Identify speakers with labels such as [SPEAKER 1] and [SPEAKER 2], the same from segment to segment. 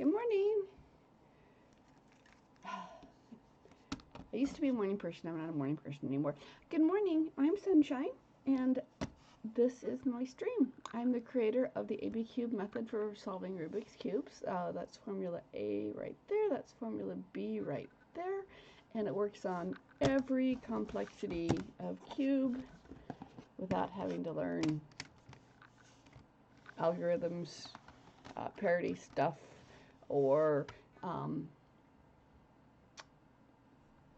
[SPEAKER 1] Good morning. I used to be a morning person. I'm not a morning person anymore. Good morning. I'm Sunshine, and this is my stream. I'm the creator of the ABCube method for solving Rubik's Cubes. That's Formula A right there. That's Formula B right there. And it works on every complexity of cube without having to learn algorithms, parity stuff, or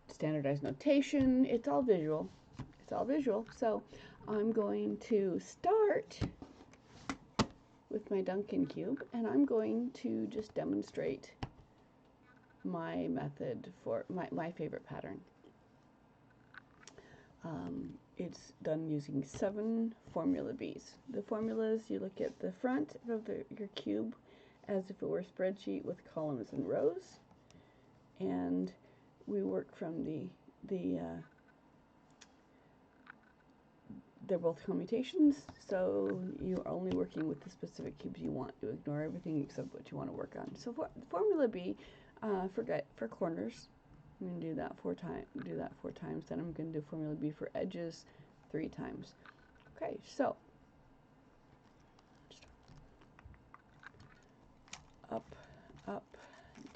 [SPEAKER 1] standardized notation. It's all visual. It's all visual. So I'm going to start with my Duncan cube, and I'm going to just demonstrate my method for my favorite pattern. It's done using 7 formula Bs. The formulas, you look at the front of your cube as if it were a spreadsheet with columns and rows, and we work from they're both commutations, so you're only working with the specific cubes you want. You ignore everything except what you want to work on. So for Formula B, for corners, I'm going to do that 4 times. Then I'm going to do Formula B for edges 3 times. Okay, so up, up,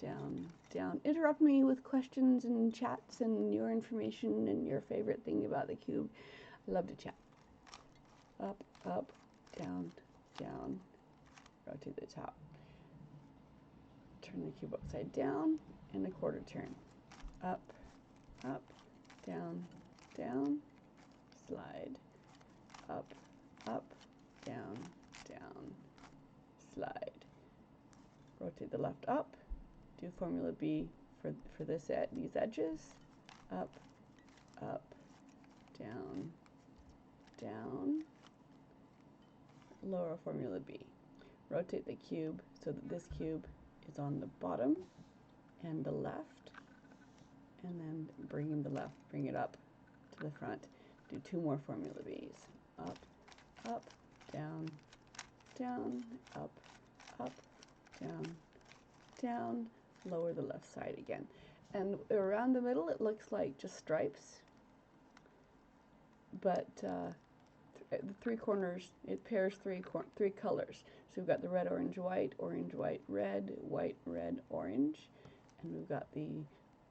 [SPEAKER 1] down, down. Interrupt me with questions and chats and your information and your favorite thing about the cube. I love to chat. Up, up, down, down. Rotate the top. Turn the cube upside down and a quarter turn. Up, up, down, down, slide. Up, up, down, down, slide. Rotate the left up. Do Formula B for these edges. Up, up, down, down. Lower Formula B. Rotate the cube so that this cube is on the bottom and the left, and then bring it up to the front. Do 2 more Formula Bs. Up, up, down, down, up, up, down, down. Lower the left side again. And around the middle it looks like just stripes, but the 3 corners, it pairs 3 colors. So we've got the red, orange, white, red, white, red, orange, and we've got the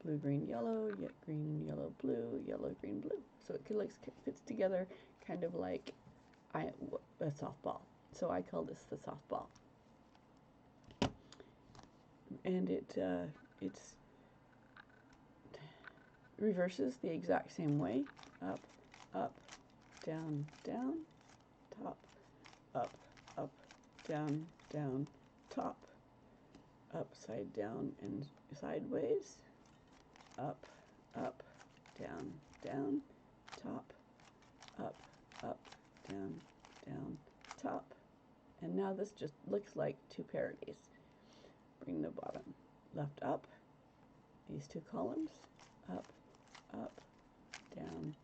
[SPEAKER 1] blue, green, yellow, green, yellow, blue, yellow, green, blue. So it fits together kind of like a softball. So I call this the softball. And it reverses the exact same way. Up, up, down, down, top, up, up, down, down, top, upside down and sideways, up, up, down, down, top, up, up, down, down, top. And now this just looks like 2 parodies. Bring the bottom left up, these 2 columns, up, up, down,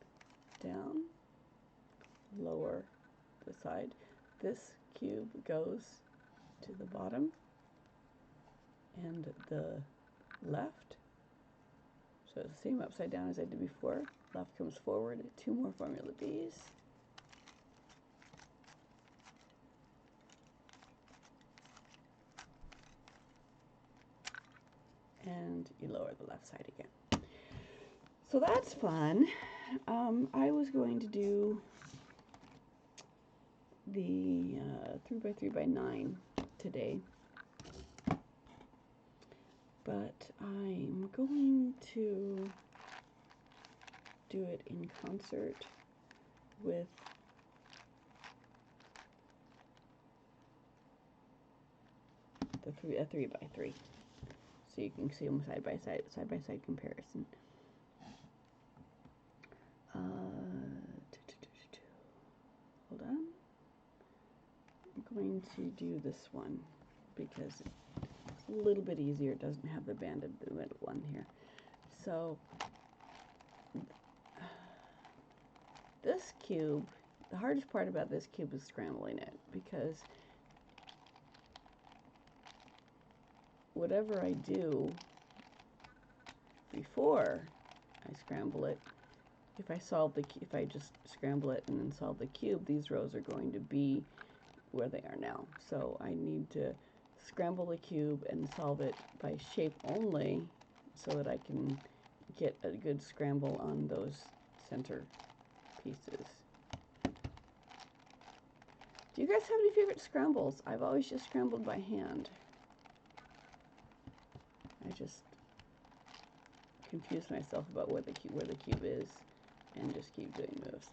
[SPEAKER 1] down, lower the side. This cube goes to the bottom and the left. So it's the same upside down as I did before. Left comes forward, 2 more Formula Bs. And you lower the left side again. So that's fun. I was going to do the 3x3x9 today, but I'm going to do it in concert with a 3x3, so you can see them side by side comparison. Hold on. I'm going to do this one because it's a little bit easier. It doesn't have the banded the middle one here. So this cube, the hardest part about this cube is scrambling it, because whatever I do before I scramble it, if I just scramble it and then solve the cube, these rows are going to be where they are now. So I need to scramble the cube and solve it by shape only so that I can get a good scramble on those center pieces. Do you guys have any favorite scrambles? I've always just scrambled by hand. I just confuse myself about where the cube is and just keep doing moves.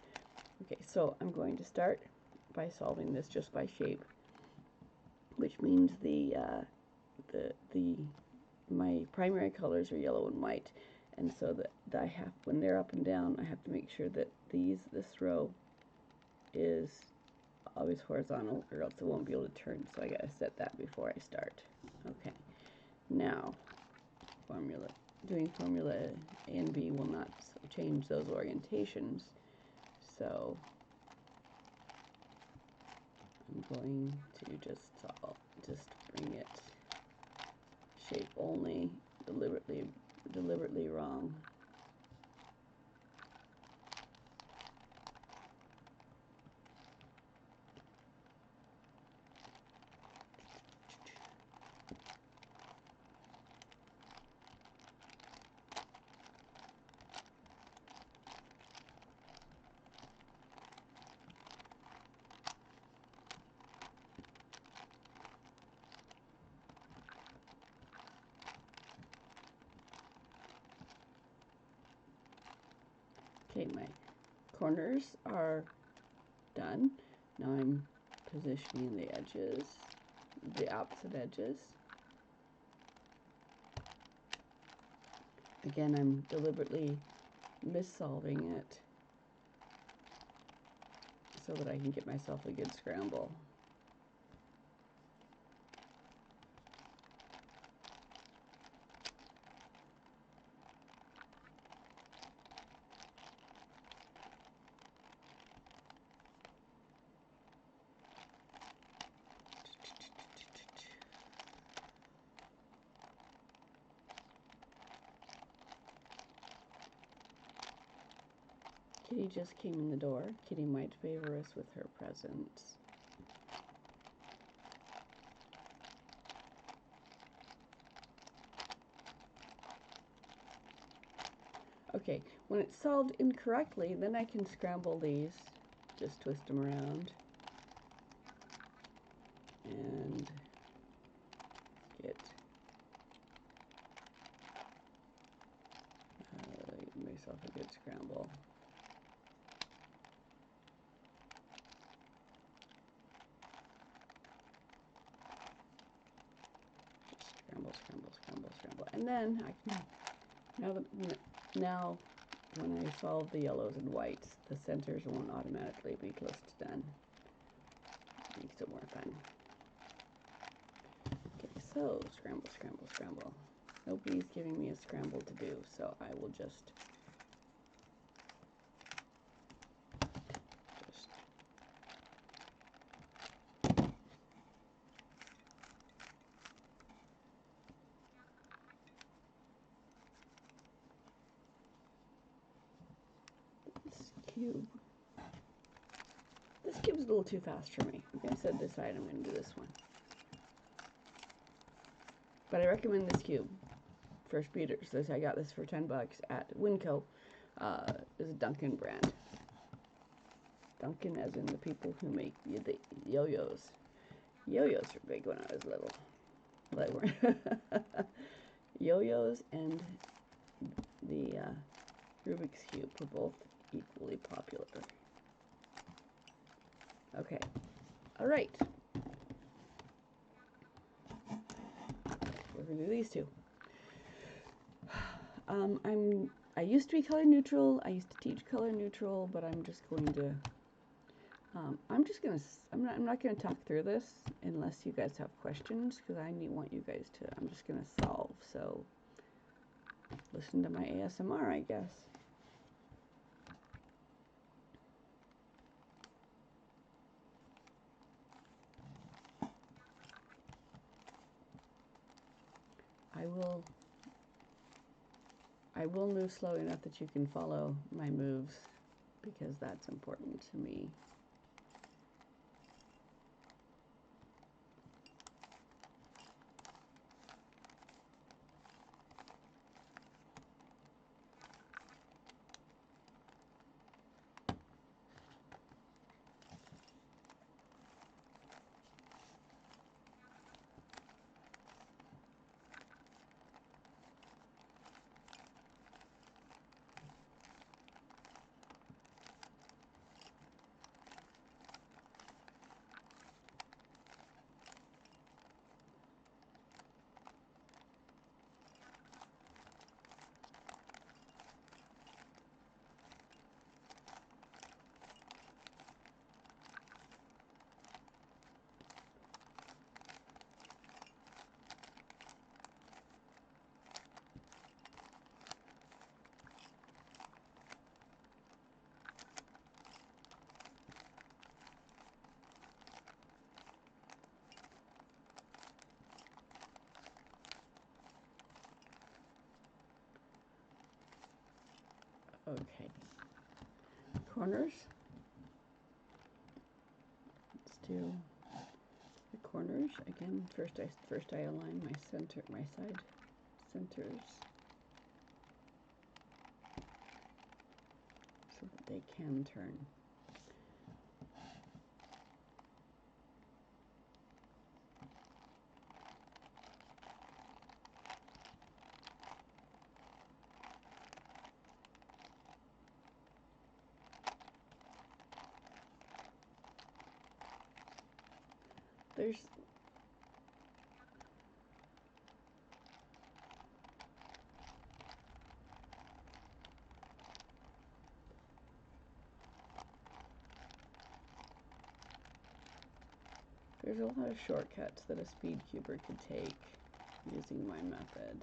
[SPEAKER 1] Okay, so I'm going to start by solving this just by shape, which means my primary colors are yellow and white, and so that I have, when they're up and down, I have to make sure that this row is always horizontal, or else it won't be able to turn. So I gotta set that before I start. Okay, now doing formula A and B will not change those orientations, so I'm going to just bring it shape only, deliberately wrong. Okay, my corners are done. Now I'm positioning the edges, the opposite edges. Again, I'm deliberately mis-solving it so that I can get myself a good scramble. Kitty just came in the door. Kitty might favor us with her presence. Okay, when it's solved incorrectly, then I can scramble these, just twist them around, and get myself a good scramble. Scramble, and then I can, now when I solve the yellows and whites, the centers won't automatically be close to done. Makes it more fun. Okay, so scramble. Nobody's giving me a scramble to do, so I will just cube. This cube's a little too fast for me. I'm going to set it aside. I'm going to do this one. But I recommend this cube for speeders. I got this for $10 at Winco. Is a Duncan brand. Duncan as in the people who make the yo-yos. Yo-yos were big when I was little. Yo-yos and the Rubik's Cube were both equally popular. Okay. All right. We're going to do these two. I used to be color neutral. I used to teach color neutral, but I'm just going to I'm not going to talk through this unless you guys have questions, because want you guys to, I'm just going to solve. So listen to my ASMR, I guess. will move slow enough that you can follow my moves, because that's important to me. Okay, corners. Let's do the corners again. First I align my side centers so that they can turn. There's a lot of shortcuts that a speed cuber could take using my method,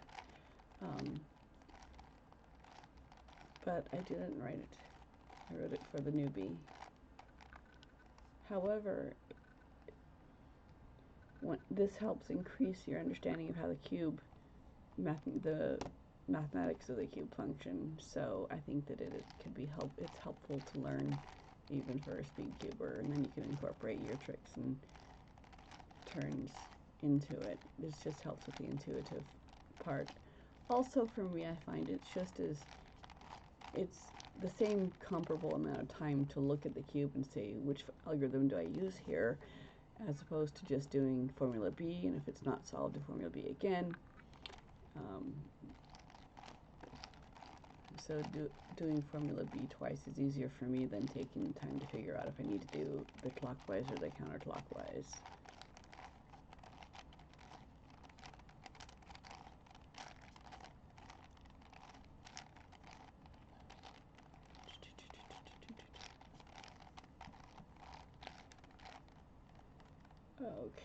[SPEAKER 1] but I didn't write it. I wrote it for the newbie. However, this helps increase your understanding of how the cube, the mathematics of the cube function. So I think that it's helpful to learn even for a speed cuber, and then you can incorporate your tricks and turns into it. This just helps with the intuitive part. Also for me, I find it's the same comparable amount of time to look at the cube and say, which algorithm do I use here, as opposed to just doing formula B, and if it's not solved, do formula B again. So doing formula B twice is easier for me than taking the time to figure out if I need to do the clockwise or the counterclockwise.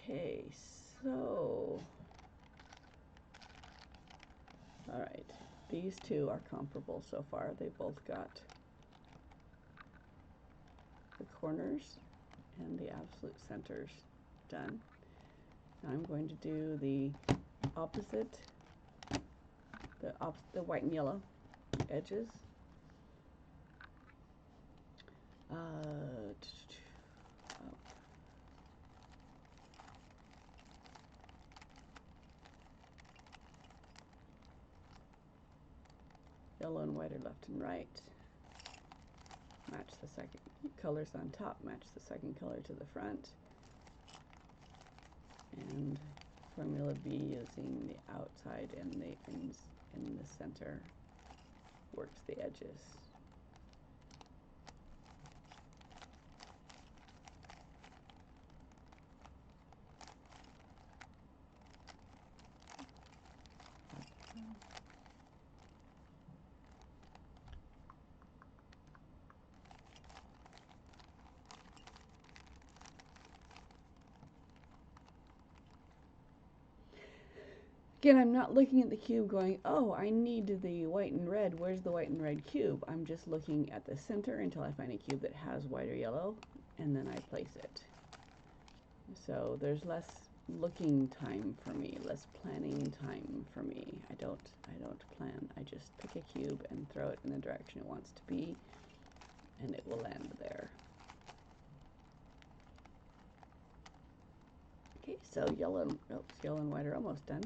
[SPEAKER 1] Okay, so, all right, these two are comparable so far. They both got the corners and the absolute centers done. Now I'm going to do the opposite, the white and yellow edges. Yellow and white are left and right. Match the second colors on top, match the second color to the front. And formula B using the outside and the ends in the center works the edges. Again, I'm not looking at the cube going, oh, I need the white and red. Where's the white and red cube? I'm just looking at the center until I find a cube that has white or yellow, and then I place it. So there's less looking time for me, less planning time for me. I don't plan. I just pick a cube and throw it in the direction it wants to be, and it will land there. Okay, so yellow and white are almost done.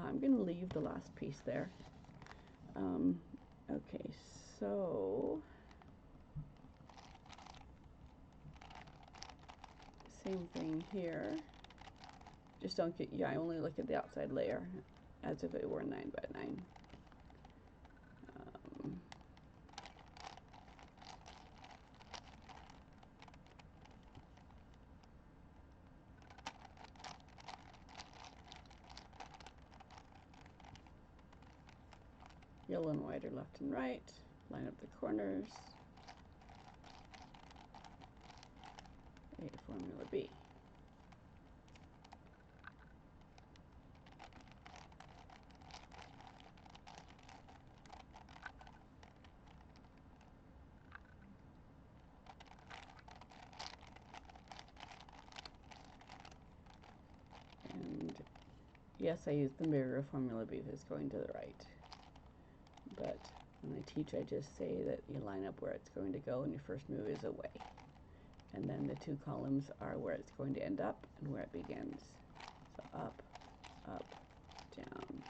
[SPEAKER 1] I'm going to leave the last piece there. Okay, so same thing here. Just don't get, I only look at the outside layer as if it were 9 by 9. Yellow and white are left and right. Line up the corners. A formula B. And yes, I use the mirror formula B if it's going to the right. But when I teach, I just say that you line up where it's going to go and your first move is away. And then the 2 columns are where it's going to end up and where it begins. So up, up, down,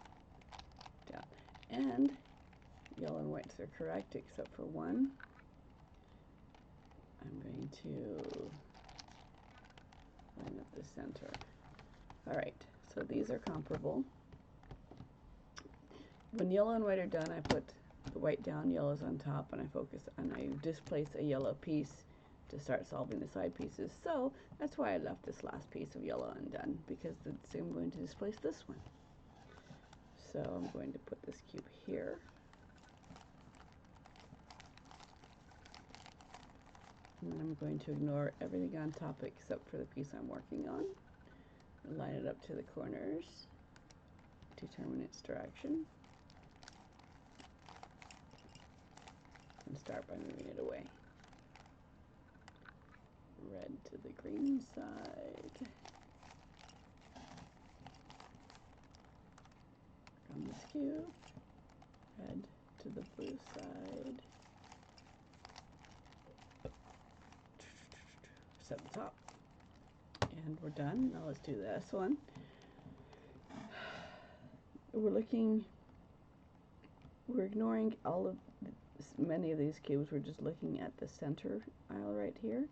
[SPEAKER 1] down. And yellow and whites are correct except for one. I'm going to line up the center. All right, so these are comparable. When yellow and white are done, I put the white down, yellow's on top, and I focus and I displace a yellow piece to start solving the side pieces. So that's why I left this last piece of yellow undone, because I'm going to displace this one. So I'm going to put this cube here. And then I'm going to ignore everything on top except for the piece I'm working on. Line it up to the corners, determine its direction, and start by moving it away. Red to the green side. On this cube, red to the blue side. Set the top. And we're done. Now let's do this one. We're ignoring many of these cubes. We're just looking at the center aisle right here.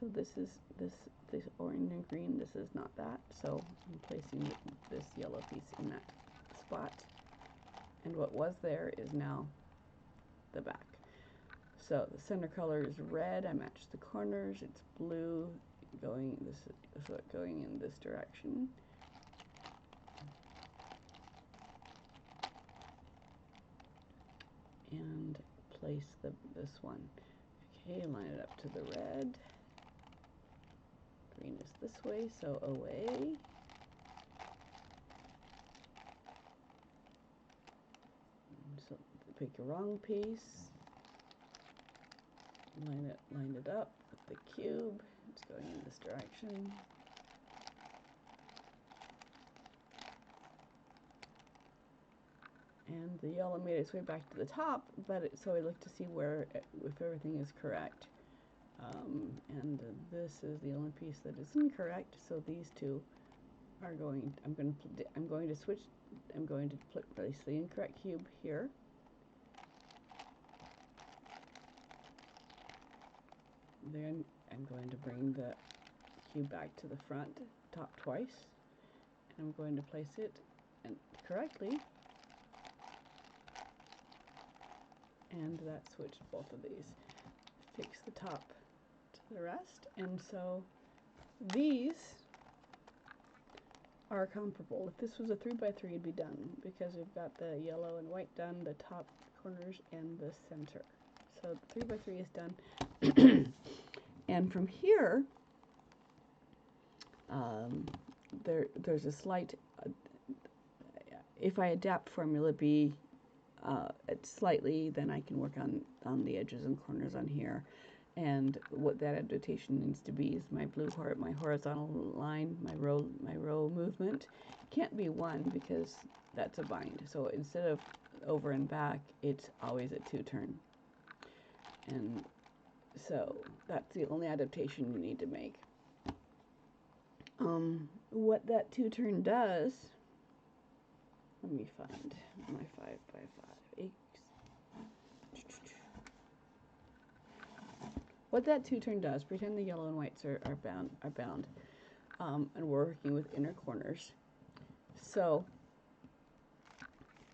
[SPEAKER 1] So this orange and green, this is not that. So I'm placing this yellow piece in that spot. And what was there is now the back. So the center color is red. I matched the corners. It's blue going in this direction. And place this one. Okay, line it up to the red. Green is this way, so away. So pick your wrong piece. Line it up with the cube. It's going in this direction. And the yellow made its way back to the top, but so I look to see if everything is correct. And this is the only piece that is incorrect. So these two are going. I'm going to switch. I'm going to place the incorrect cube here. Then I'm going to bring the cube back to the front, top twice, and I'm going to place it correctly. And that switched both of these. Fix the top to the rest. And so these are comparable. If this was a 3 by 3, it'd be done because we've got the yellow and white done, the top corners, and the center. So the 3 by 3 is done. And from here, there's a slight, if I adapt formula B slightly, then I can work on the edges and corners on here. And what that adaptation needs to be is my my horizontal line, my row movement can't be 1 because that's a bind. So instead of over and back, it's always a 2-turn. And so that's the only adaptation you need to make. What that 2-turn does, let me find my 5x5. What that 2-turn does, pretend the yellow and whites are bound, and we're working with inner corners. So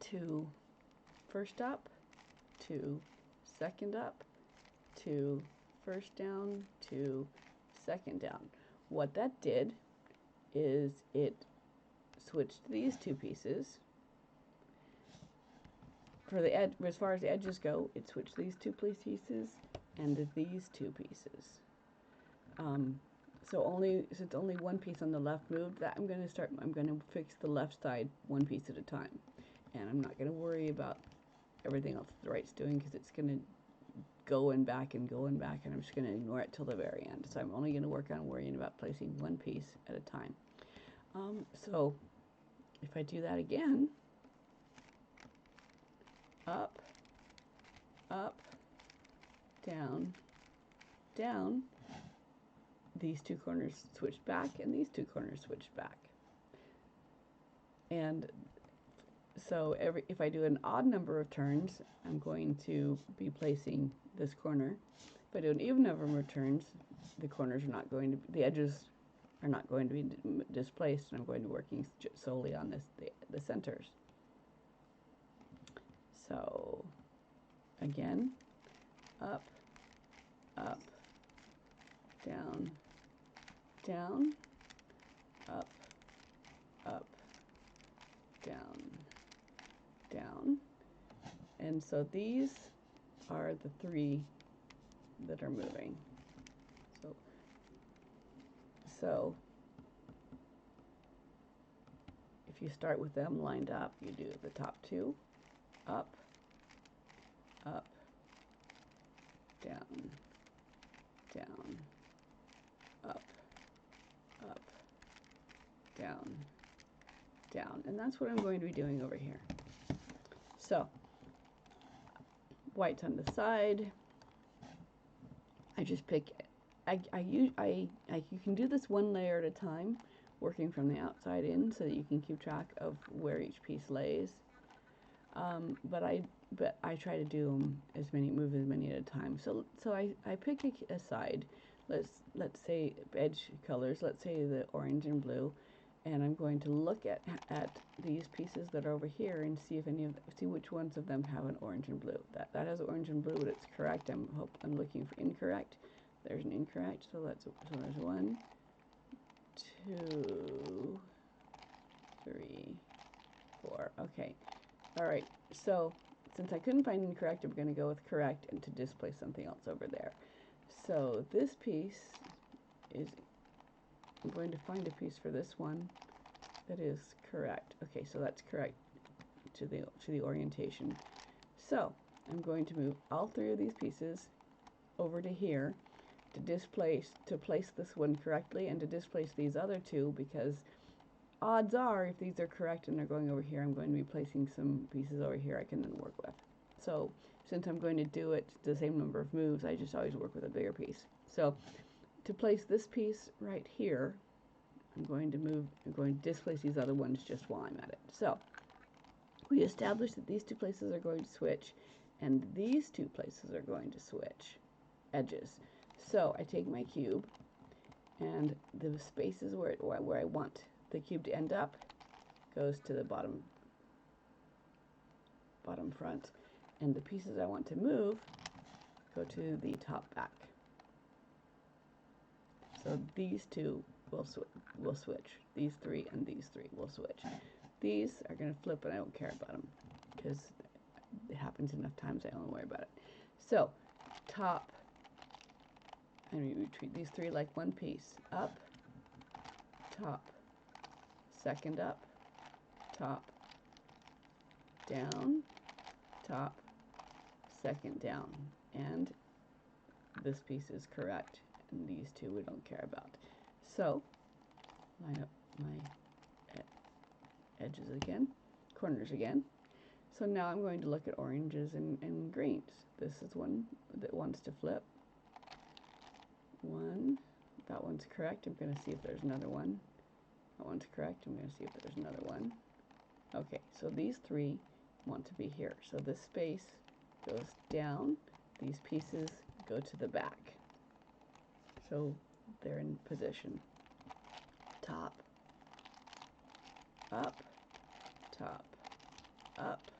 [SPEAKER 1] 2 first up, 2 second up, 2 first down, 2 second down. What that did is it switched these 2 pieces. For the edge, as far as the edges go, it switched these 2 pieces and these 2 pieces. So it's only 1 piece on the left moved, that I'm going to fix the left side 1 piece at a time. And I'm not going to worry about everything else the right's doing, because it's going to go and back and go and back, and I'm just going to ignore it till the very end. So I'm only going to work on worrying about placing 1 piece at a time. So if I do that again, up, up, down, down, these 2 corners switched back and these 2 corners switched back. And so if I do an odd number of turns, I'm going to be placing this corner. If I do an even number of turns, the corners are not going to, the edges are not going to be displaced, and I'm going to be working solely on the centers. So again, up, up, down, down, up, up, down, down. And so these are the 3 that are moving. So if you start with them lined up, you do the top 2, up, up, down, down, up, up, down, down. And that's what I'm going to be doing over here. So whites on the side, I just pick, you can do this 1 layer at a time, working from the outside in, so that you can keep track of where each piece lays. But I try to do move as many at a time. So I pick a side. Let's say edge colors. Let's say the orange and blue, and I'm going to look at these pieces that are over here and see which ones of them have an orange and blue. That has orange and blue, but it's correct. I'm looking for incorrect. There's an incorrect. So there's 1, 2, 3, 4. Okay. All right. So since I couldn't find incorrect, I'm going to go with correct and to displace something else over there. So this piece is, I'm going to find a piece for this one that is correct. Okay, so that's correct to the orientation. So I'm going to move all 3 of these pieces over to here to place this one correctly and to displace these other 2, because odds are if these are correct and they're going over here, I'm going to be placing some pieces over here I can then work with. So since I'm going to do it the same number of moves, I just always work with a bigger piece. So to place this piece right here, I'm going to displace these other ones just while I'm at it. So we established that these 2 places are going to switch, and these 2 places are going to switch edges. So I take my cube, and the spaces where I want the cube to end up goes to the bottom front, and the pieces I want to move go to the top back. So these 2 will switch. These 3 and these 3 will switch. These are going to flip, and I don't care about them because it happens enough times I don't worry about it. So top, and we treat these 3 like 1 piece. Up, top, second up, top, down, top, second down. And this piece is correct, and these two we don't care about. So, line up my edges again, corners again. So now I'm going to look at oranges and greens. This is one that wants to flip. One, that one's correct. I'm going to see if there's another one. That one's correct. I'm going to see if there's another one. Okay, so these three want to be here. So this space goes down. These pieces go to the back. So they're in position. Top, up, top, up,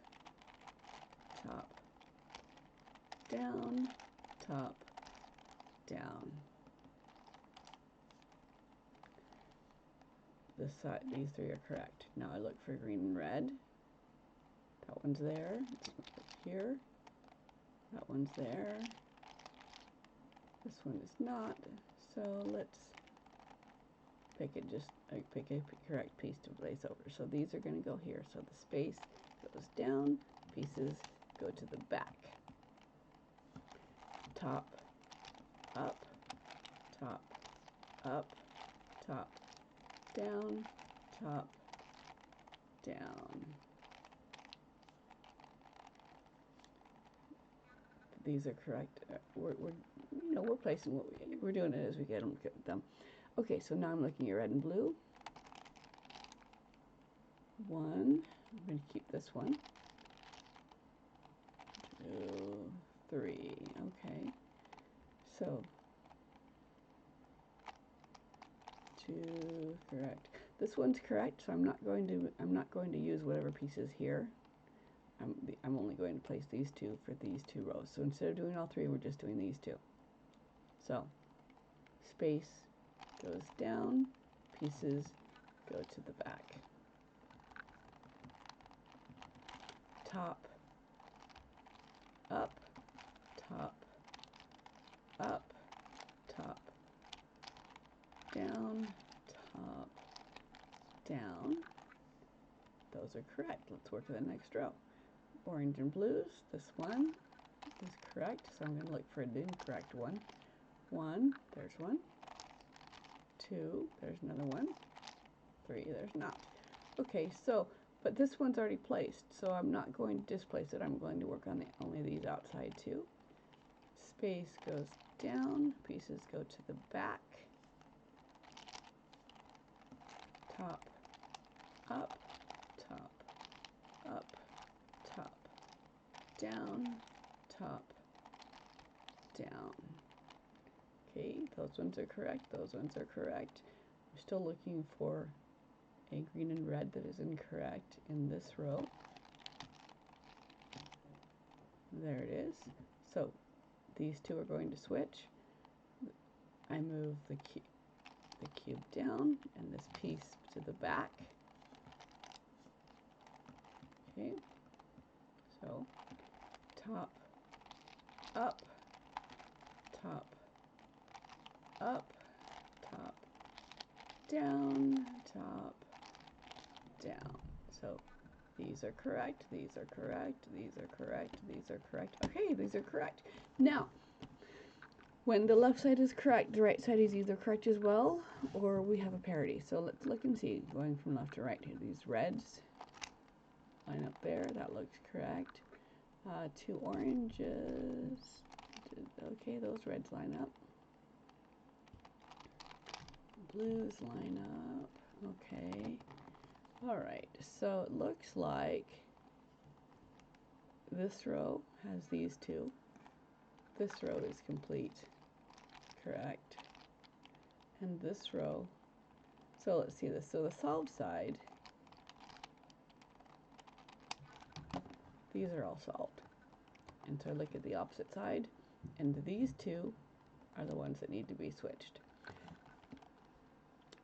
[SPEAKER 1] top, down, top, down. This side, these three are correct. Now I look for green and red. That one's there. Here. That one's there. This one is not. So let's pick it. Pick a correct piece to place over. So these are going to go here. So the space goes down. Pieces go to the back. Top, up, top, up, top, down, top, down. These are correct. We're placing what we're doing it as we get them. Okay, so now I'm looking at red and blue. One. I'm going to keep this one. 2, 3. Okay. So 2 correct. This one's correct, so I'm not going to use whatever pieces here. I'm only going to place these two for these two rows. So instead of doing all three, we're just doing these two. So space goes down, pieces go to the back. Top, up, top, up, top, down, top, down. Those are correct. Let's work to the next row. Orange and blues. This one is correct, so I'm going to look for an incorrect one. 1, there's one. 2, there's another one. 3, there's not. Okay, so, but this one's already placed, so I'm not going to displace it. I'm going to work on only these outside two. Space goes down, pieces go to the back. Top, up, top, up, top, down, top, down. Okay, those ones are correct, those ones are correct. I'm still looking for a green and red that is incorrect in this row. There it is. So these two are going to switch. I move the cube down and this piece to the back. Okay, so top, up, top, up, top, down, top, down. So these are correct, these are correct, these are correct, these are correct. Okay, these are correct. Now, when the left side is correct, the right side is either correct as well, or we have a parity. So let's look and see, going from left to right here. These reds line up there, that looks correct. 2 oranges, okay, those reds line up. Blues line up, okay. Alright, so it looks like this row has these two. This row is complete, correct. And this row, so let's see this. So the solved side, these are all solved. And so I look at the opposite side, and these two are the ones that need to be switched.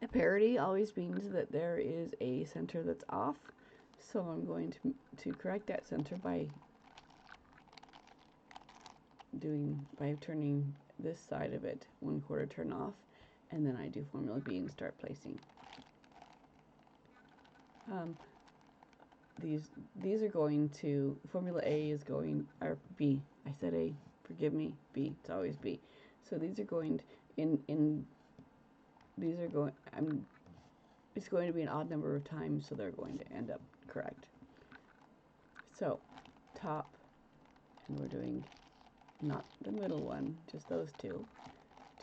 [SPEAKER 1] A parity always means that there is a center that's off, so I'm going to correct that center by turning this side of it 1/4 turn off, and then I do Formula B and start placing. These are going to, Formula A is going, or B, I said A, forgive me, B, it's always B. So these are going these are going, it's going to be an odd number of times, so they're going to end up correct. So top, and we're doing not the middle one, just those two.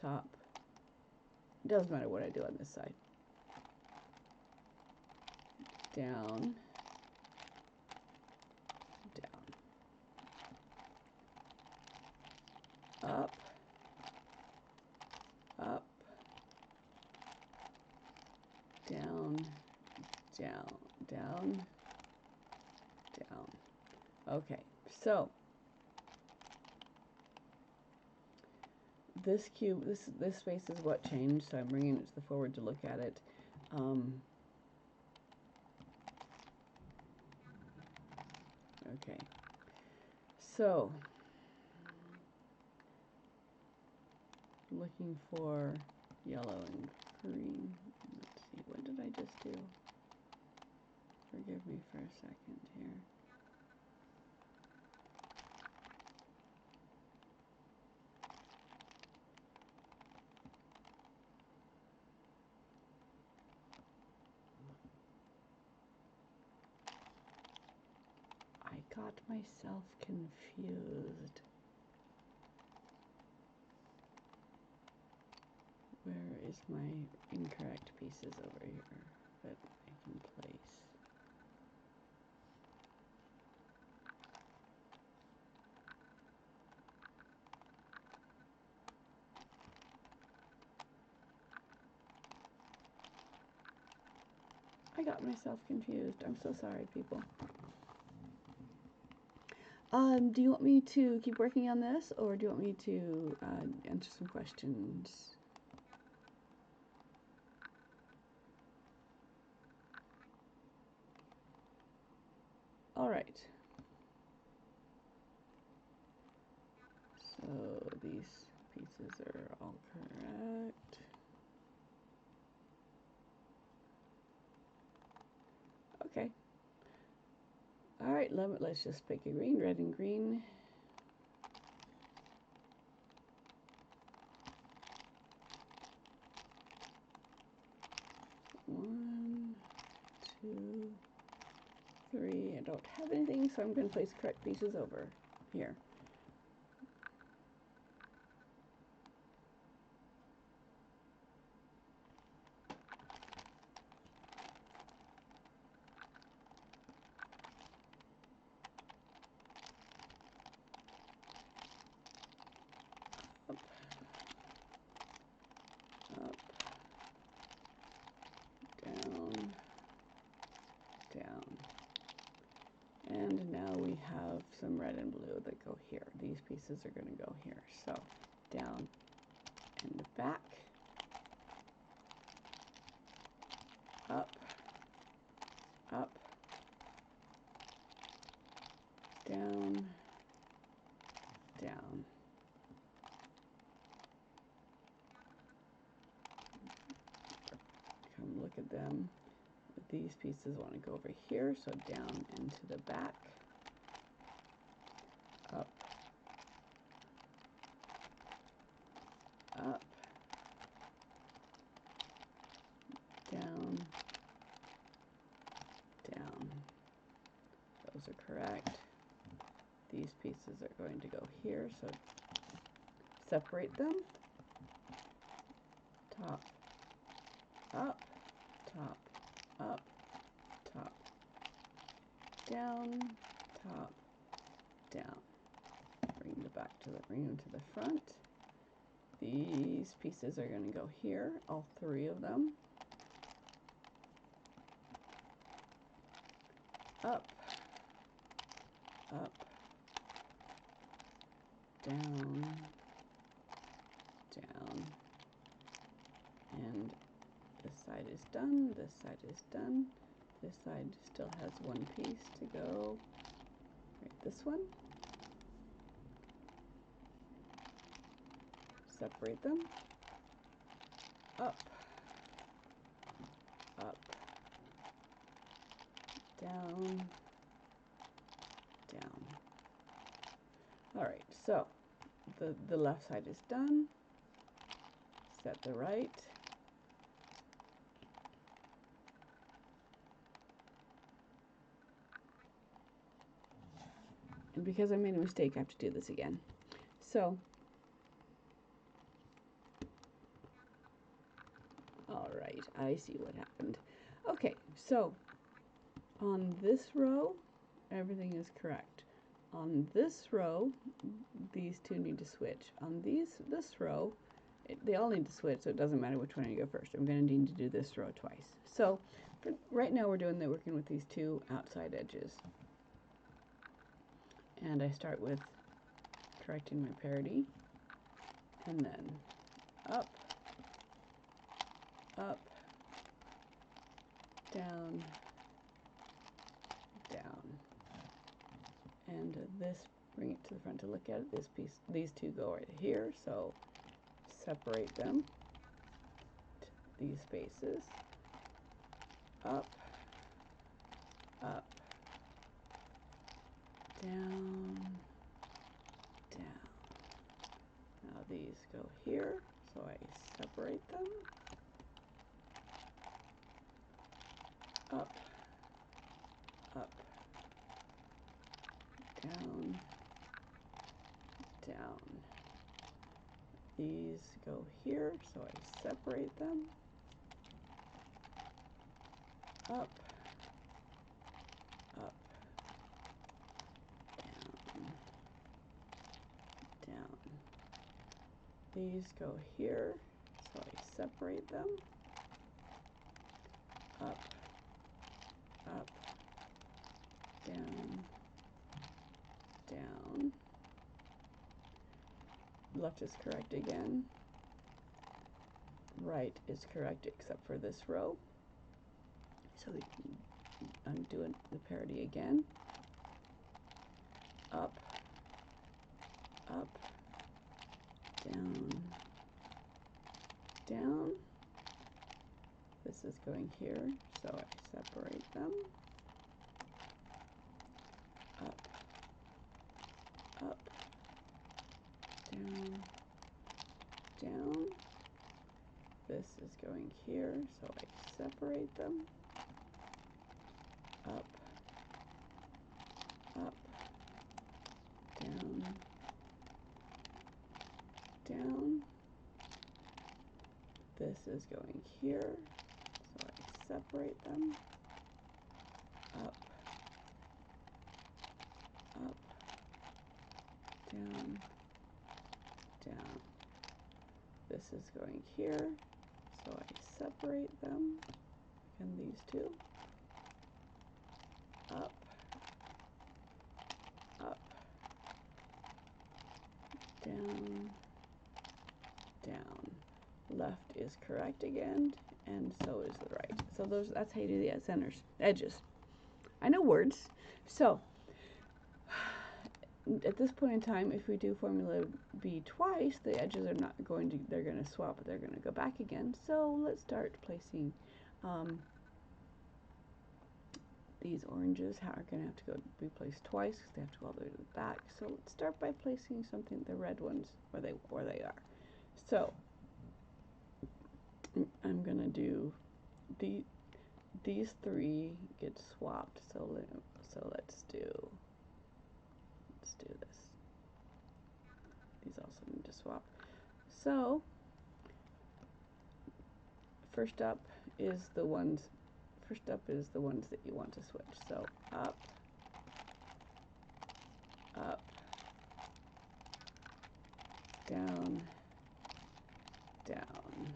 [SPEAKER 1] Top. It doesn't matter what I do on this side. Down, down, up, up, down, down, down, down. Okay, so this cube, this space is what changed, so I'm bringing it to the forward to look at it. Okay, so looking for yellow and green. Let's see, what did I just do? Forgive me for a second here. I got myself confused. Where is my incorrect pieces over here that I can place? I got myself confused. I'm so sorry, people. Do you want me to keep working on this, or do you want me to answer some questions? All right. So these pieces are all correct. Okay. All right, let's just pick a green, red and green. One, two, three. I don't have anything, so I'm going to place correct pieces over here. Up, up, down, down. And now we have some red and blue that go here. These pieces are going to go here. So down and back, up, up, down, down. Come look at them. These pieces want to go over here, so down into the back, up, up, down, down. Those are correct. These pieces are going to go here, so separate them. Top, up, top, up, top, down, top, down. Bring them to the front. These pieces are going to go here, all three of them. Up, up, down, down. And this side is done, this side is done. This side still has one piece to go. Right, this one. Separate them. Up, up, down, down. All right, so the left side is done. set the right. And because I made a mistake, I have to do this again. So, all right, I see what happened. Okay, so on this row, everything is correct. On this row, these two need to switch. On this row, they all need to switch, so it doesn't matter which one you go first. I'm going to need to do this row twice. So, right now we're working with these two outside edges. And I start with correcting my parity, and then up, up, down, down. And this, bring it to the front to look at it. This piece, these two go right here, so separate them, these spaces, up, up, down, down. Now these go here, so I separate them, up, up, down, down. These go here, so I separate them, up, up, down, down. These go here, so I separate them, up, up, down, down. Left is correct again. Right is correct except for this row. So I'm doing the parity again. Up, up, down, down. This is going here, so I separate them. Up, up, down, down. This is going here, so I separate them. Up, up, down, down. This is going here, so I separate them. Up, up, down, down. This is going here, so I separate them, and these two. Up, up, down, down. Left is correct again, and so is the right. So that's how you do the edges. I know words. So at this point in time, if we do formula B twice, the edges are not going to, they're going to swap, but they're going to go back again. So let's start placing these oranges are going to have to be placed twice because they have to go all the way to the back. So let's start by placing the red ones where they are. So I'm going to do these three get swapped. So let's do this. These also need to swap. So first up is the ones that you want to switch. So up, up, down, down,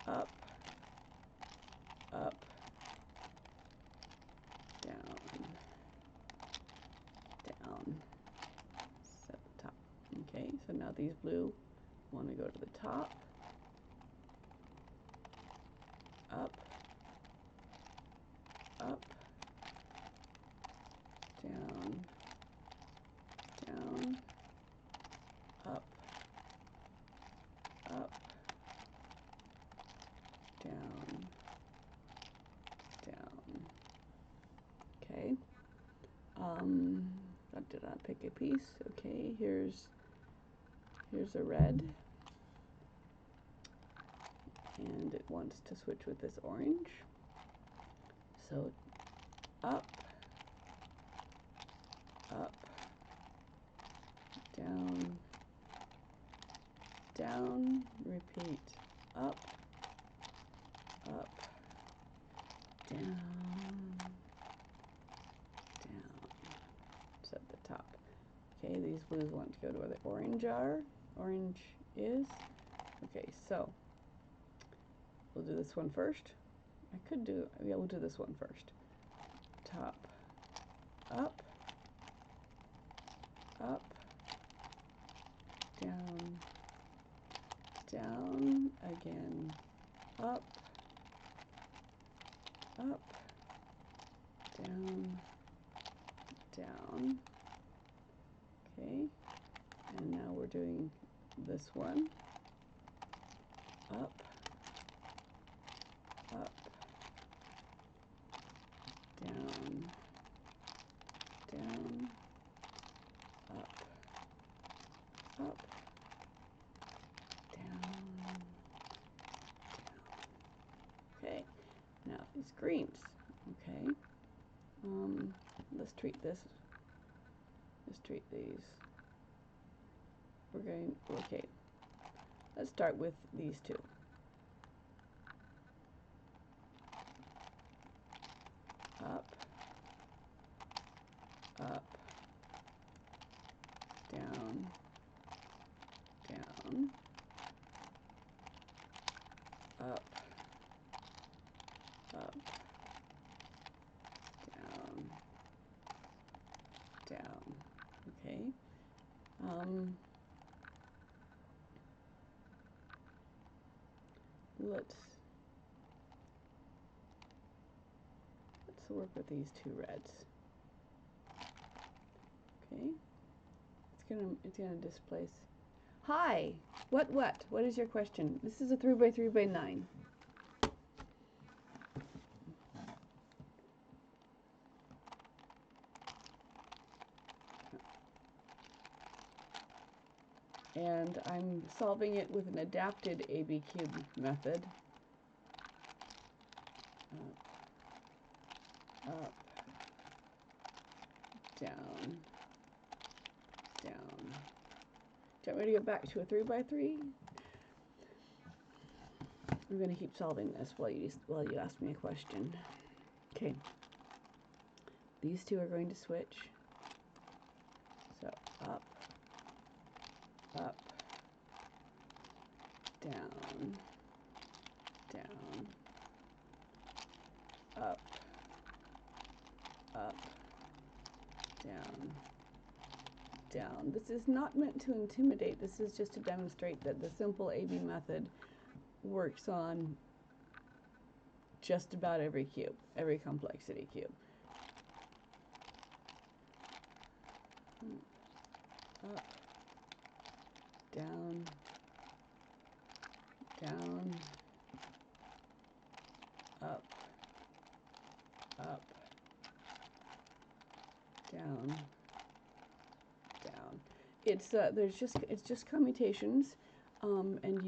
[SPEAKER 1] up, up, down, down, set the top. Okay, so now these blue want to go to the top, up, up, down, down, up, up, down, down. Okay. Did I pick a piece? Okay, here's a red. it wants to switch with this orange. So up, up, down, down, repeat, up, up, down, down. It's at the top. Okay, these blues want to go to where the orange are. Orange is. Okay, so we'll do this one first. Yeah, we'll do this one first. Top, up, up, down, down, again, up, up, down, down. Okay, and now we're doing this one. Up, up, down, down, up, up, down, down. Okay, now these greens. Okay, let's treat this. Let's treat these. We're going, okay, let's start with these two. Up, up, down, down, up, up, down, down. Okay. Let's work with these two reds. Okay. It's gonna displace. Hi. What? What is your question? This is a 3x3x9. And I'm solving it with an adapted ABCube method. Up, down, down. Do you want me to go back to a 3x3? I'm going to keep solving this while you ask me a question. Okay. These two are going to switch. So up, up, down, down, up, up, down, down. This is not meant to intimidate. This is just to demonstrate that the simple AB method works on just about every cube, every complexity cube. Up, down, down, up, up, down, down. It's just commutations, and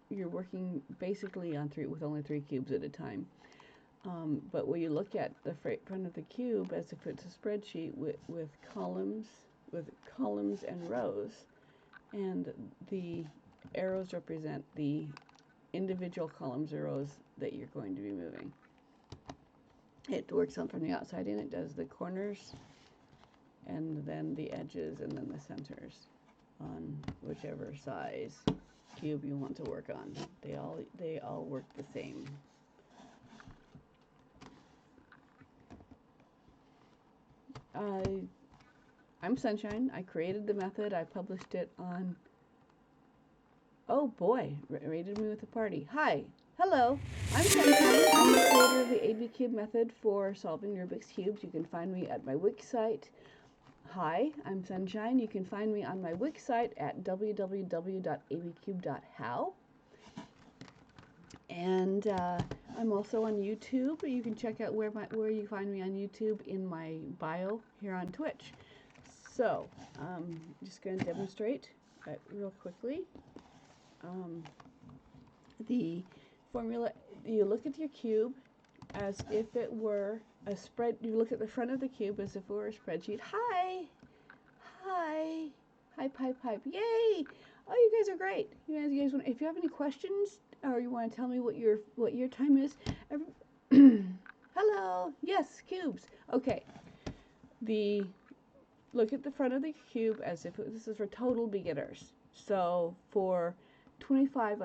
[SPEAKER 1] you're working basically with only 3 cubes at a time. But when you look at the front of the cube as if it's a spreadsheet with columns and rows, and the arrows represent the individual columns or rows that you're going to be moving. It works on from the outside in. It does the corners, and then the edges, and then the centers on whichever size cube you want to work on. They all work the same. I'm Sunshine. I created the method. I published it on. Oh boy, rated me with a party. Hi, hello. I'm Sunshine. I'm the creator of the ABCube method for solving Rubik's cubes. You can find me at my Wix site. Hi, I'm Sunshine. You can find me on my Wix site at www.abcube.how. And I'm also on YouTube. You can check out where you find me on YouTube in my bio here on Twitch. So, I'm just going to demonstrate real quickly. The formula, you look at your cube as if it were a spread. You look at the front of the cube as if it were a spreadsheet. Hi, hi, hi, pipe, pipe, yay! Oh, you guys are great. You guys want, if you have any questions or you want to tell me what your time is, hello, yes, cubes. Okay, look at the front of the cube as if this is for total beginners. So for 25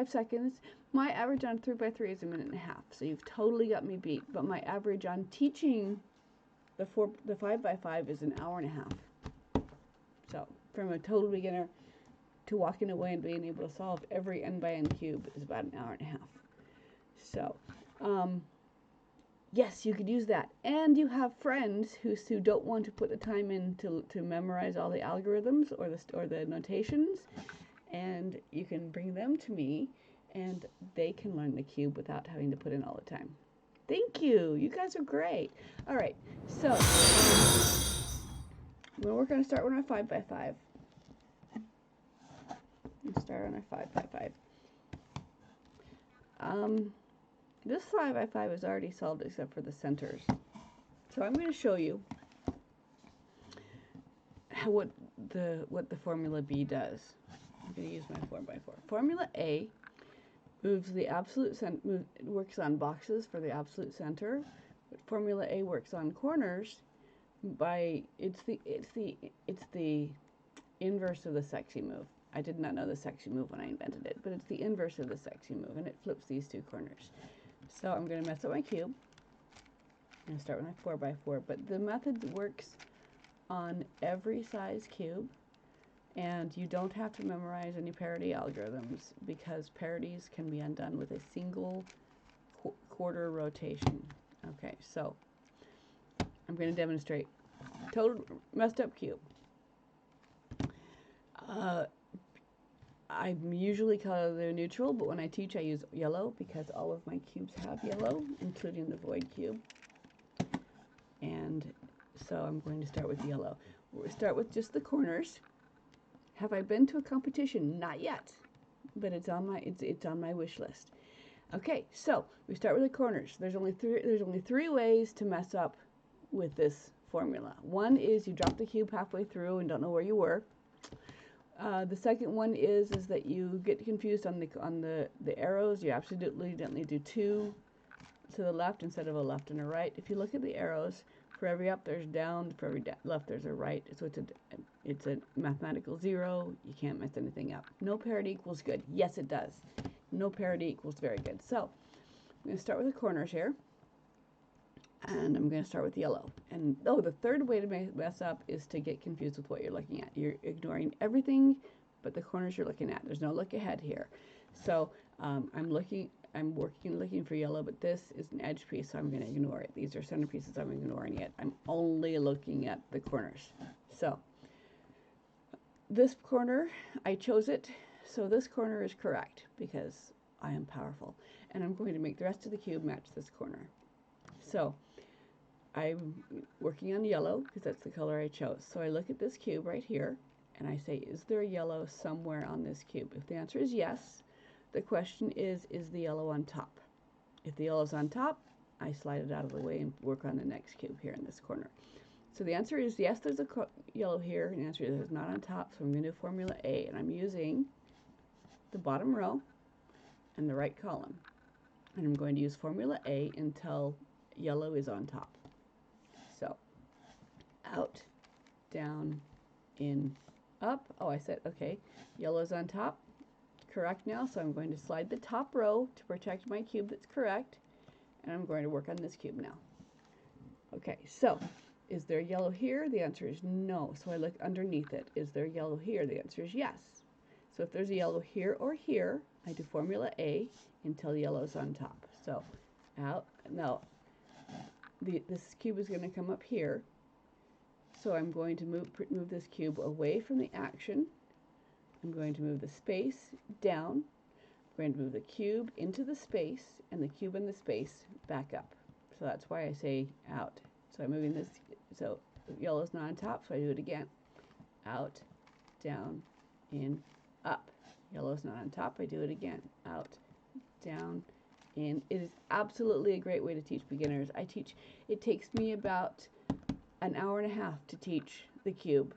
[SPEAKER 1] seconds, my average on 3x3 is 1.5 minutes. So you've totally got me beat. But my average on teaching the 5x5 is 1.5 hours. So from a total beginner to walking away and being able to solve every n by n cube is about 1.5 hours. So yes, you could use that. And you have friends who don't want to put the time in to memorize all the algorithms or the notations, and you can bring them to me and they can learn the cube without having to put in all the time. Thank you. You guys are great. All right. So we're going to start with our 5x5. Let's start on our 5x5. This 5x5 is already solved except for the centers. So I'm going to show you what the formula B does. I'm going to use my 4x4. Formula A moves the absolute works on boxes for the absolute center. But formula A works on corners by it's the inverse of the sexy move. I did not know the sexy move when I invented it, but it's the inverse of the sexy move, and it flips these two corners. So I'm going to mess up my cube. I'm going to start with my 4x4, but the method works on every size cube, and you don't have to memorize any parity algorithms because parities can be undone with a single quarter rotation. Okay, so I'm going to demonstrate total messed up cube. I'm usually color neutral, but when I teach I use yellow because all of my cubes have yellow, including the void cube. And so I'm going to start with yellow. We'll start with just the corners. Have I been to a competition? Not yet, but it's on my wish list. Okay, so we start with the corners. There's only three ways to mess up with this formula. One is you drop the cube halfway through and don't know where you were. The second one is that you get confused on the arrows. You absolutely do two to the left instead of a left and a right. If you look at the arrows, for every up there's down, for every left there's a right. So it's a mathematical zero. You can't mess anything up. No parity equals good. Yes, it does. No parity equals very good. So I'm going to start with the corners here. And I'm going to start with yellow. And the third way to mess up is to get confused with what you're looking at. You're ignoring everything but the corners you're looking at. There's no look ahead here. So I'm looking for yellow, but this is an edge piece, so I'm going to ignore it. These are center pieces, I'm ignoring it. I'm only looking at the corners. So this corner, I chose it, so this corner is correct because I am powerful. And I'm going to make the rest of the cube match this corner. So I'm working on yellow because that's the color I chose. So I look at this cube right here and I say, is there a yellow somewhere on this cube? If the answer is yes, the question is the yellow on top? If the yellow is on top, I slide it out of the way and work on the next cube here in this corner. So the answer is yes, there's a yellow here, and the answer is it's not on top, so I'm going to do formula A, and I'm using the bottom row and the right column. And I'm going to use formula A until yellow is on top. So out, down, in, up. Oh, I said, okay, yellow's on top. Correct now, so I'm going to slide the top row to protect my cube that's correct, and I'm going to work on this cube now. Okay, so is there yellow here? The answer is no. So I look underneath it. Is there yellow here? The answer is yes. So if there's a yellow here or here, I do formula A until yellow's on top. So out, now this cube is going to come up here. So I'm going to move this cube away from the action. I'm going to move the space down. I'm going to move the cube into the space and the cube and the space back up. So that's why I say out. So I'm moving this, so yellow's not on top, so I do it again. Out, down, in, up. Yellow's not on top, I do it again. Out, down, in. It is absolutely a great way to teach beginners. It takes me about an hour and a half to teach the cube.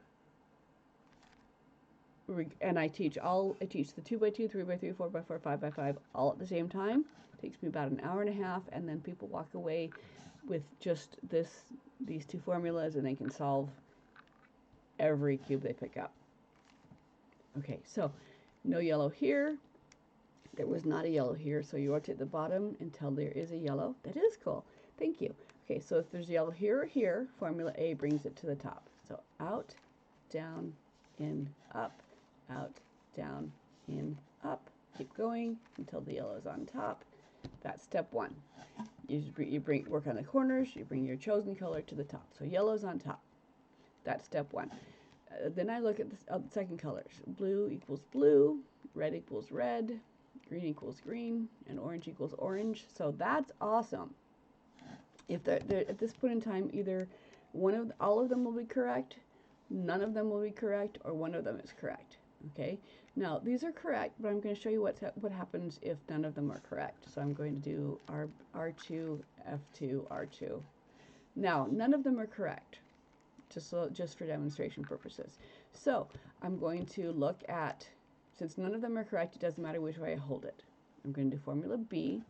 [SPEAKER 1] And I teach the 2x2, 3x3, 4x4, 5x5 all at the same time. It takes me about an hour and a half, and then people walk away with just these two formulas, and they can solve every cube they pick up. Okay, so no yellow here. There was not a yellow here, so you rotate the bottom until there is a yellow. That is cool. Thank you. Okay, so if there's yellow here or here, formula A brings it to the top. So out, down, in, up, out, down, in, up. Keep going until the yellow is on top. That's step one. You work on the corners, you bring your chosen color to the top. So yellow's on top. That's step one. Then I look at the second colors. Blue equals blue, red equals red, green equals green, and orange equals orange. So that's awesome. If they're at this point in time, either all of them will be correct, none of them will be correct, or one of them is correct. Okay. Now these are correct, but I'm going to show you what happens if none of them are correct. So I'm going to do R2, F2, R2. Now none of them are correct, just for demonstration purposes. So I'm going to look at, since none of them are correct, it doesn't matter which way I hold it. I'm going to do formula B.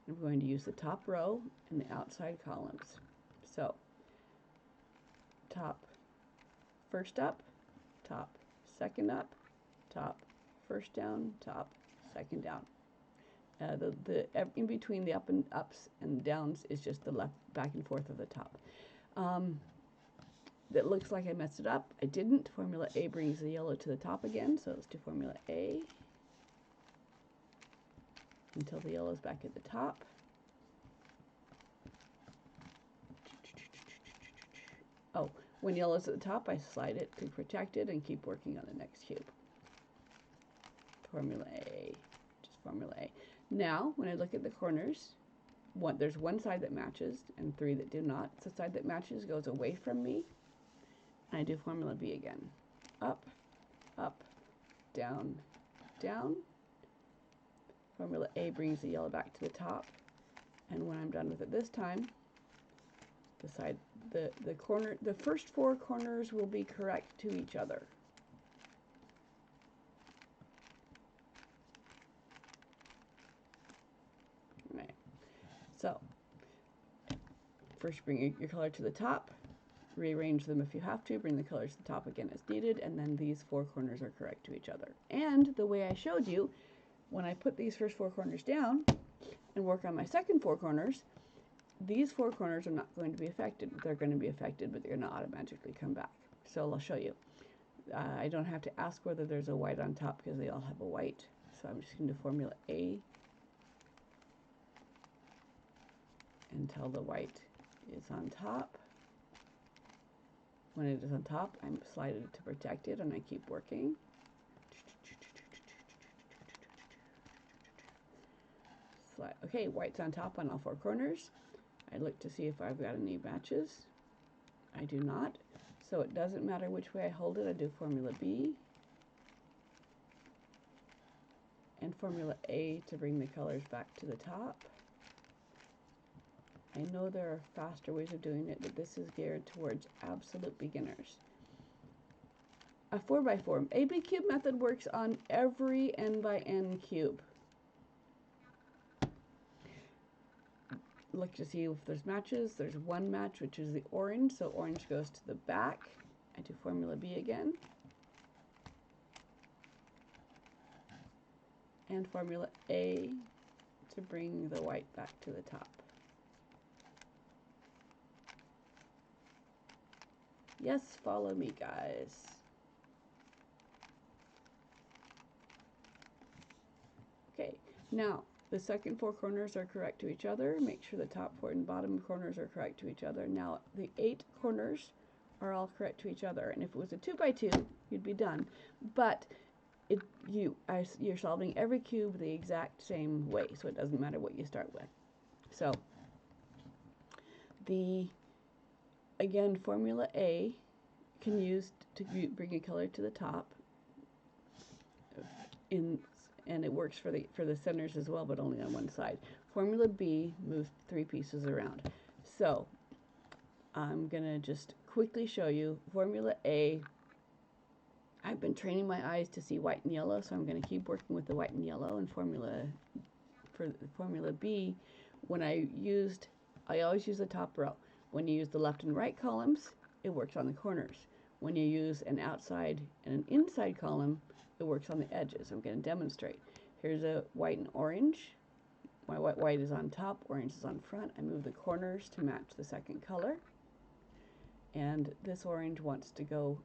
[SPEAKER 1] I'm going to use the top row and the outside columns. So top, first up, top, second up, top, first down, top, second down. In between the ups and downs is just the left, back and forth of the top. That looks like I messed it up. I didn't. Formula A brings the yellow to the top again, so let's do formula A until the yellow's back at the top. Oh, when yellow's at the top, I slide it to protect it and keep working on the next cube. Formula A, just formula A. Now, when I look at the corners, there's one side that matches and three that do not. The side that matches goes away from me. And I do formula B again. Up, up, down, down. Formula A brings the yellow back to the top. And when I'm done with it this time, the first four corners will be correct to each other. Right. So, first bring your color to the top, rearrange them if you have to, bring the colors to the top again as needed, and then these four corners are correct to each other. And the way I showed you, when I put these first four corners down and work on my second four corners, these four corners are not going to be affected. They're going to be affected, but they're going to automatically come back. So I'll show you. I don't have to ask whether there's a white on top because they all have a white. So I'm just going to do formula A until the white is on top. When it is on top, I'm sliding it to protect it, and I keep working. Okay, white's on top on all four corners. I look to see if I've got any matches. I do not. So it doesn't matter which way I hold it. I do formula B and formula A to bring the colors back to the top. I know there are faster ways of doing it, but this is geared towards absolute beginners. A 4x4. ABCube method works on every n by n cube. Look to see if there's matches. There's one match, which is the orange, so orange goes to the back. I do formula B again. And formula A to bring the white back to the top. Yes, follow me, guys. Okay, now the second four corners are correct to each other. Make sure the top four and bottom corners are correct to each other. Now the 8 corners are all correct to each other, and if it was a 2x2, you'd be done. But you're solving every cube the exact same way, so it doesn't matter what you start with. So again, formula A can use to bring a color to the top. and it works for the centers as well, but only on one side. Formula B moves 3 pieces around. So I'm gonna just quickly show you Formula A. I've been training my eyes to see white and yellow, so I'm going to keep working with the white and yellow. And for Formula B, when I always use the top row. When you use the left and right columns, it works on the corners. When you use an outside and an inside column, it works on the edges. I'm going to demonstrate. Here's a white and orange. My white is on top, orange is on front. I move the corners to match the second color. And this orange wants to go,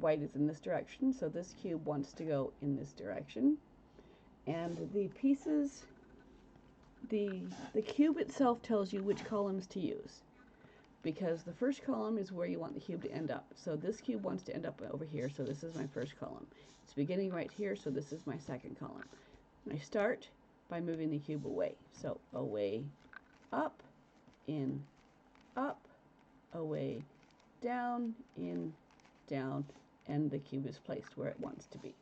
[SPEAKER 1] white is in this direction, so this cube wants to go in this direction. And the pieces, the cube itself tells you which columns to use, because the first column is where you want the cube to end up. So this cube wants to end up over here, so this is my first column. It's beginning right here, so this is my second column. And I start by moving the cube away. So away, up, in, up, away, down, in, down, and the cube is placed where it wants to be.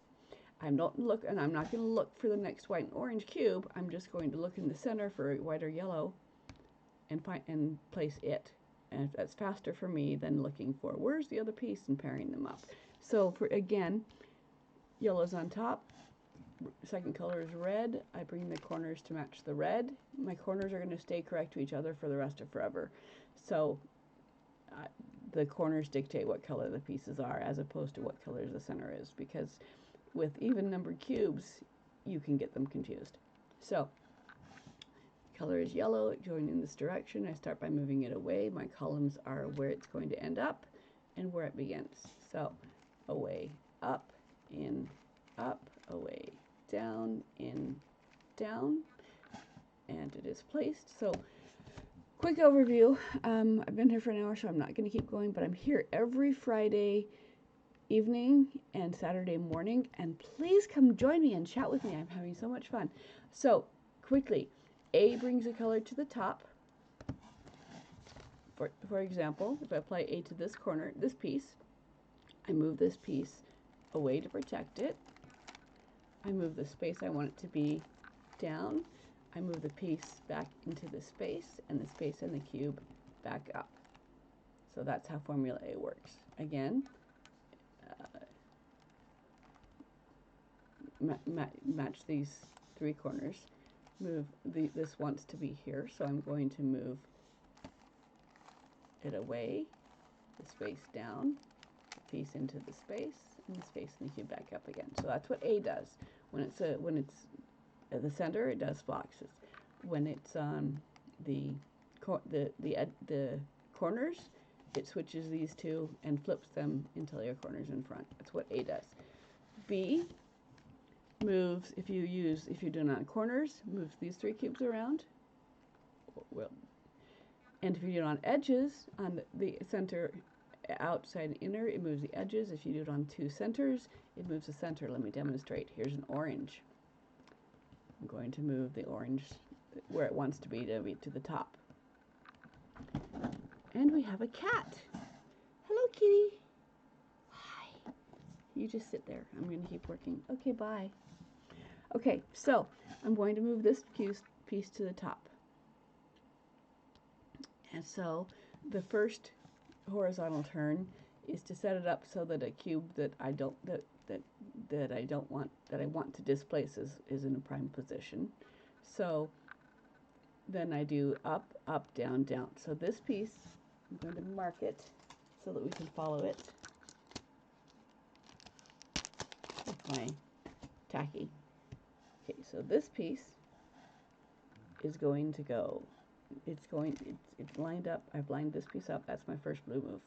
[SPEAKER 1] I'm not going to look for the next white and orange cube. I'm just going to look in the center for white or yellow and place it. And that's faster for me than looking for where's the other piece and pairing them up. So again, yellow's on top. Second color is red. I bring the corners to match the red. My corners are going to stay correct to each other for the rest of forever. So the corners dictate what color the pieces are as opposed to what color the center is, because with even numbered cubes you can get them confused. So color is yellow, going in this direction. I start by moving it away. My columns are where it's going to end up and where it begins. So away, up, in, up, away, down, in, down, and it is placed. So quick overview. I've been here for an hour, so I'm not going to keep going, but I'm here every Friday evening and Saturday morning, and please come join me and chat with me. I'm having so much fun. So quickly, A brings a color to the top. For example, if I apply A to this corner, this piece, I move this piece away to protect it. I move the space I want it to be down. I move the piece back into the space, and the space in the cube back up. So that's how Formula A works. Again, match these 3 corners. Move this wants to be here, so I'm going to move it away, the space down, the piece into the space, and the space in the cube back up again. So that's what A does. When it's at the center, it does boxes. When it's on the corners, it switches these two and flips them until your corners in front. That's what A does. B moves, if you do it on corners, moves these 3 cubes around. And if you do it on edges, on the center, outside and inner, it moves the edges. If you do it on 2 centers, it moves the center. Let me demonstrate. Here's an orange. I'm going to move the orange where it wants to be to the top. And we have a cat. Hello, kitty. Hi. You just sit there. I'm going to keep working. Okay, bye. Okay, so I'm going to move this piece to the top. And so the first horizontal turn is to set it up so that a cube that I want to displace is in a prime position. So then I do up, up, down, down. So this piece, I'm going to mark it so that we can follow it with my tacky. Okay, so this piece is going to go, it's lined up. I've lined this piece up. That's my first blue move.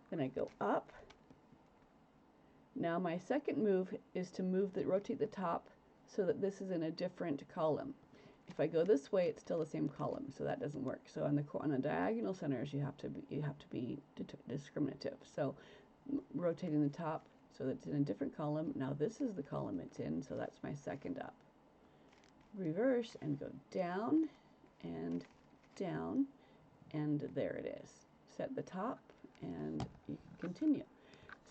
[SPEAKER 1] Then I go up. Now my second move is to rotate the top so that this is in a different column. If I go this way, it's still the same column, so that doesn't work. So on the diagonal centers, you have to be discriminative. So rotating the top so that it's in a different column. Now this is the column it's in, so that's my second up. Reverse and go down, and there it is. Set the top, and you can continue.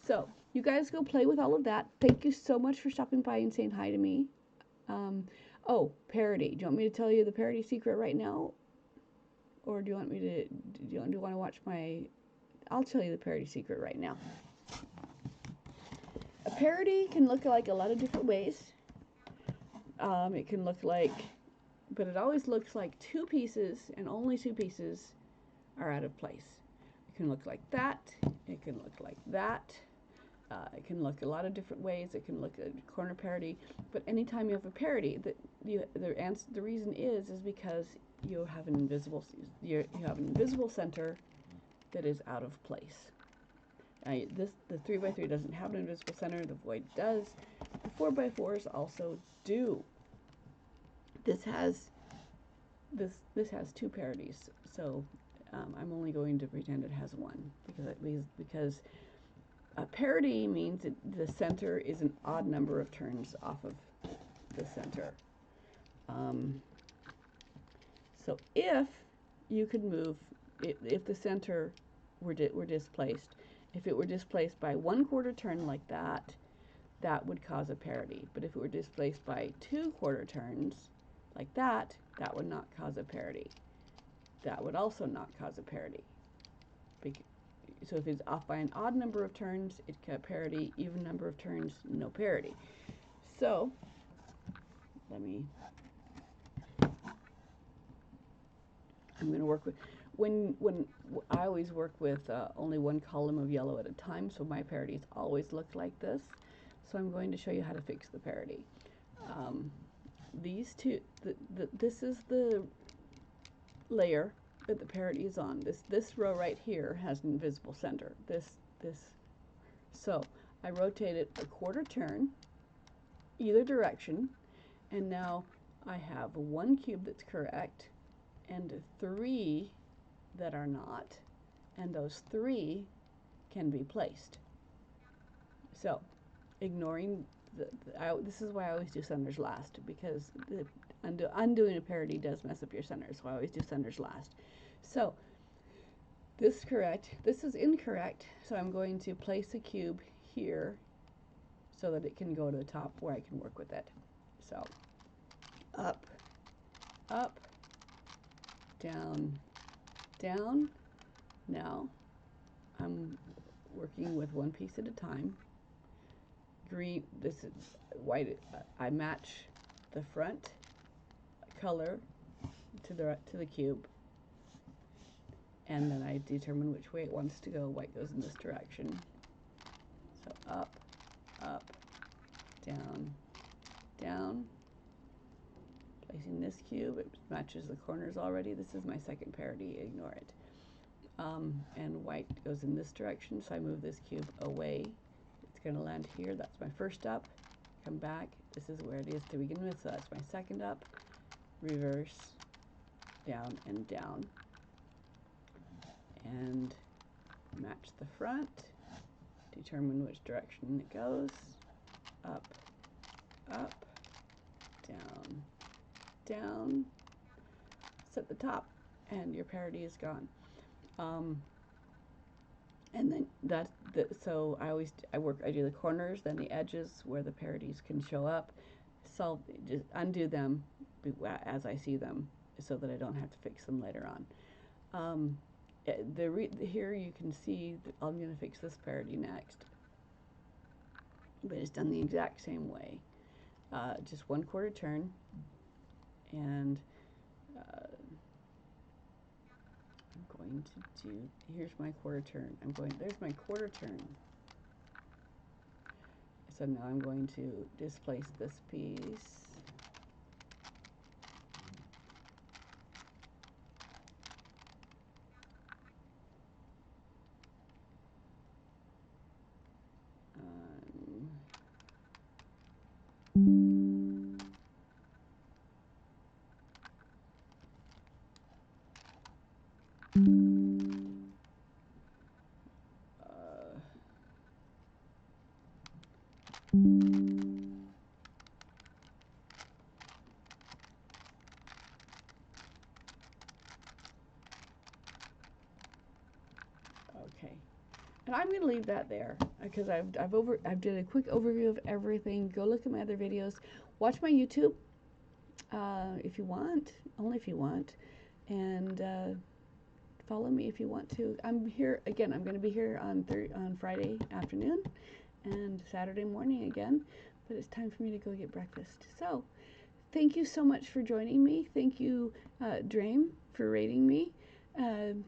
[SPEAKER 1] So you guys go play with all of that. Thank you so much for stopping by and saying hi to me. Oh, parody. Do you want me to tell you the parody secret right now? Or do you want me to, do you want to watch my, I'll tell you the parody secret right now. A parody can look like a lot of different ways. It can look like, but it always looks like two pieces, and only two pieces are out of place. It can look like that. It can look like that. It can look a lot of different ways. It can look at a corner parody, but anytime you have a parody, the reason is because you have an invisible center that is out of place. The 3x3 doesn't have an invisible center. The void does. The 4x4s also do. This has two parodies, so I'm only going to pretend it has one because a parody means the center is an odd number of turns off of the center. So if you could move, if the center were displaced, if it were displaced by 1/4 turn like that, that would cause a parody. But if it were displaced by 2/4 turns like that, that would not cause a parody. That would also not cause a parody. So if it's off by an odd number of turns, it can parody. Even number of turns, no parody. So I'm going to work with, when I always work with only one column of yellow at a time, so my parodies always look like this. So I'm going to show you how to fix the parody. These two, this is the layer that the parody is on. This row right here has an invisible center. So I rotate it a 1/4 turn, either direction, and now I have one cube that's correct and 3 that are not, and those 3 can be placed. So ignoring this is why I always do centers last, because undoing a parody does mess up your centers, so I always do centers last. So this is correct, this is incorrect, so I'm going to place a cube here so that it can go to the top where I can work with it. So up, up, down, down. Now I'm working with one piece at a time. Green, this is white. I match the front color to the cube, and then I determine which way it wants to go. White goes in this direction. So up, up, down, down. Placing this cube, it matches the corners already. This is my second parody, ignore it. And white goes in this direction, so I move this cube away. It's going to land here. That's my first up. Come back. This is where it is to begin with, so that's my second up. Reverse, down and down. And match the front. Determine which direction it goes. Up, up, down, down. Set the top, and your parody is gone. And then so I do the corners, then the edges where the parodies can show up. Just undo them as I see them, so that I don't have to fix them later on. Here you can see that I'm going to fix this parody next, but it's done the exact same way. Just 1/4 turn, and I'm going to do, here's my 1/4 turn. There's my 1/4 turn. So now I'm going to displace this piece. Okay, and I'm going to leave that there because I've did a quick overview of everything. Go look at my other videos. watch my YouTube if you want, only if you want, and follow me if you want to. I'm here again. I'm going to be here on Friday afternoon and Saturday morning again, but it's time for me to go get breakfast. So thank you so much for joining me. Thank you, Drame, for rating me.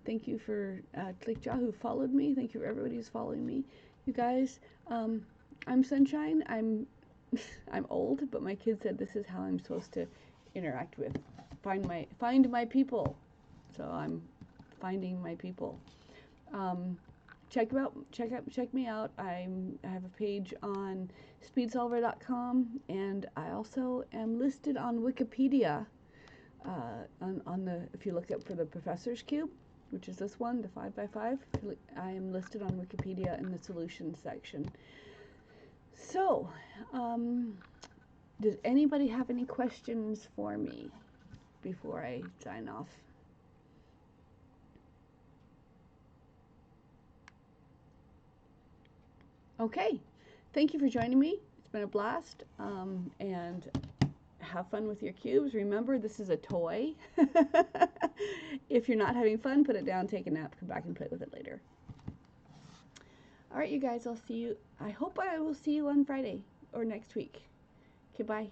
[SPEAKER 1] Thank you for ClickJaw who followed me. Thank you for everybody who's following me. You guys, I'm Sunshine. I'm old, but my kids said this is how I'm supposed to interact with, find my people. So I'm finding my people. Check me out. I have a page on speedsolver.com, and I also am listed on Wikipedia. If you look up for the Professor's Cube, which is this one, the 5x5, I am listed on Wikipedia in the solutions section. So, does anybody have any questions for me before I sign off? Okay, thank you for joining me. It's been a blast, and have fun with your cubes. Remember, this is a toy. If you're not having fun, put it down, take a nap, come back and play with it later. All right, you guys, I'll see you. I hope I will see you on Friday or next week. Okay, bye.